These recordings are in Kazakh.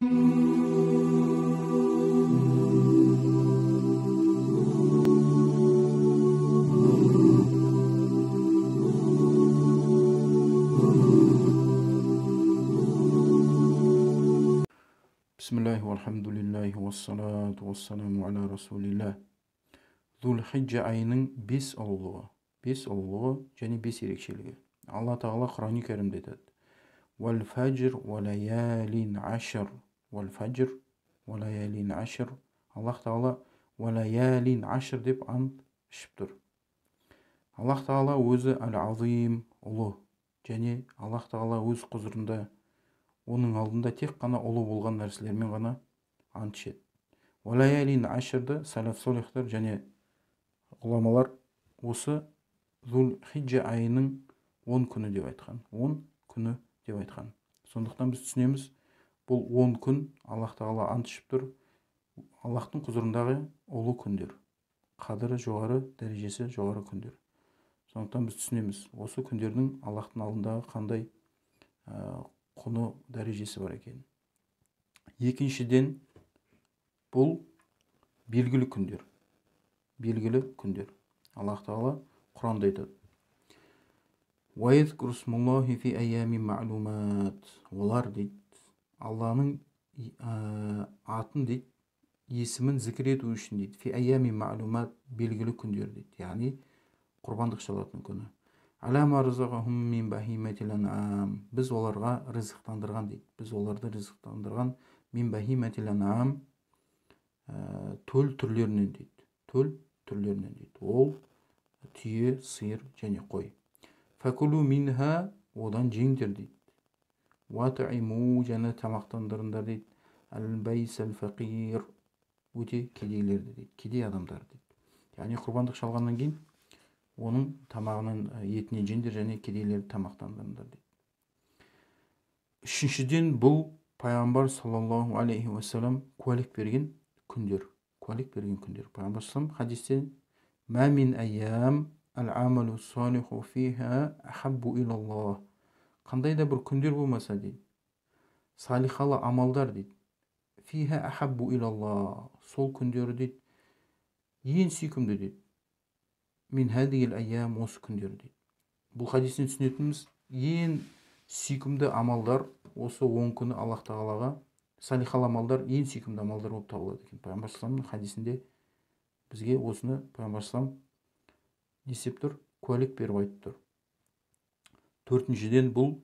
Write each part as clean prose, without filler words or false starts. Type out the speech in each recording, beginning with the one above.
Bismillah, walhamdulillah, wassalatu wassalamu ala rasulillah. Зулхиджа айының 5 ұлылығы және 5 ерекшелігі. Алла Тағала Құран-ы Кәрімде айтады: "Вал фаджр ва лаялин ашр". Вал фаджр ва лаялин ашр. Аллах Тағала ва лаялин ашр деп ант ішіп тұр. Аллах Тағала өзі әл-азим, ұлы, және Аллах Тағала өз құзырында, оның алдында тек қана ұлы болған нәрселермен ғана ант ішеді. Ва лаялин ашрды салаф солихтар және ғұламалар осы Зулхиджа айының 10 күні деп айтқан. 10 күні деп айтқан. Сондықтан біз түсінеміз, бұл 10 күн Аллах Тағала ант ішіп тұр. Аллахтың құзырындағы ұлы күндер, қадірі жоғары, дәрежесі жоғары күндер. Сондықтан біз түсінеміз, осы күндердің Аллахтың алдындағы қандай құны, дәрежесі бар екен. Екіншіден, бұл белгілі күндер. Белгілі күндер. Аллах Тағала Құранда айтады: "Уайзкур смуллахи фи айями ма'лумат". Олар дейді, Алланың атын дейді, есімін зікір ету үшін дейді, фи айями ма'лумат, белгілі күндер дейді. Яғни құрбандық шалатын күні. Ала ма разағахум мин бахиматил ан'ам. Біз оларға ризықтандырған дейді. Біз оларды ризықтандырған мин бахиматил ан'ам, төл түрлерінен дейді. Төл түрлерінен дейді. Ол түйе, сиыр және қой. Факулу минха, одан жеңдер дейді. Ватаиму, және тамақтандырыңдар дейді. Әл-байсал фақир, өте кедейлерді дейді. Кедей адамдар дейді. Яғни құрбандық шалғаннан кейін оның тамағынан, етінен жеңдер және кедейлерді тамақтандырыңдар дейді. Үшіншіден, бұл пайғамбар саллаллаху алейхи уассалам куәлік берген күндер. Куәлік берген күндер. Пайғамбар саллаллаху хадистен: "Ма мин айям ал-амалу салиху фиха ахаббу илаллах". Қандай да бір күндер болмаса дейді, салихалы амалдар дейді, фиха ахаббу илаллах, сол күндері дейді, ең сүйкімді дейді, мин хадигил айям, осы күндері дейді. Бұл хадистен түсінетініміз, ең сүйкімді амалдар осы 10 күні Аллах Тағалаға, салихалы амалдар ең сүйкімді амалдар болып табылады екен. Пайғамбар саллаллаху хадисінде бізге осыны пайғамбар саллаллаху десеп тұр, куәлік беріп айтып тұр. Төртіншіден, бұл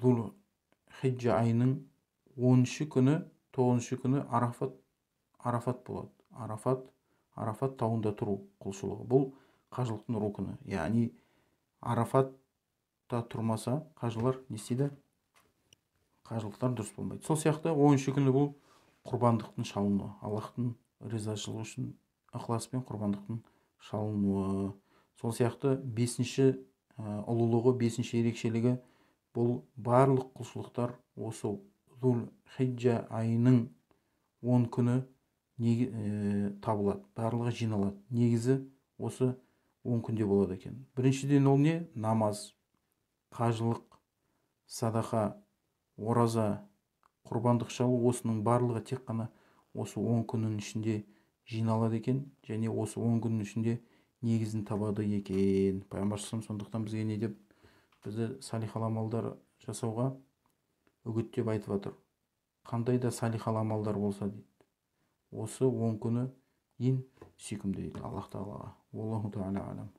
Зулхиджа айының 10 күні, 9 күні Арафат болады. Арафат тауында тұру құлшылығы. Бұл қажылықтың рукыны. Яғни Арафатта тұрмаса, қажылар не істейді? Қажылықтар дұрыс болмайды. Сол сияқты 10 күні бұл құрбандықтың шалынуы. Аллахтың ризашылығы үшін ықыласпен құрбандықтың шалынуы. Сол сияқты 5-ші ұлылығы, 5-ші ерекшелігі, бұл барлық құлшылықтар осы Зулхиджа айының 10 күні табылады, барлығы жиналады. Негізі осы 10 күнде болады екен. Біріншіден ол не? Намаз, қажылық, садақа, ораза, құрбандық шалу, осының барлығы тек қана осы 10 күннің ішінде жиналады екен, және осы 10 күннің ішінде негізін табады екен. Пайғамбар сондықтан бізге не деп, бізді салихалы амалдар жасауға үгіттеп айтып жатыр. Қандай да салихалы амалдар болса дейді, осы 10 күні ең сүйкімді дейді Аллах Тағалаға. Аллаху тағала алам.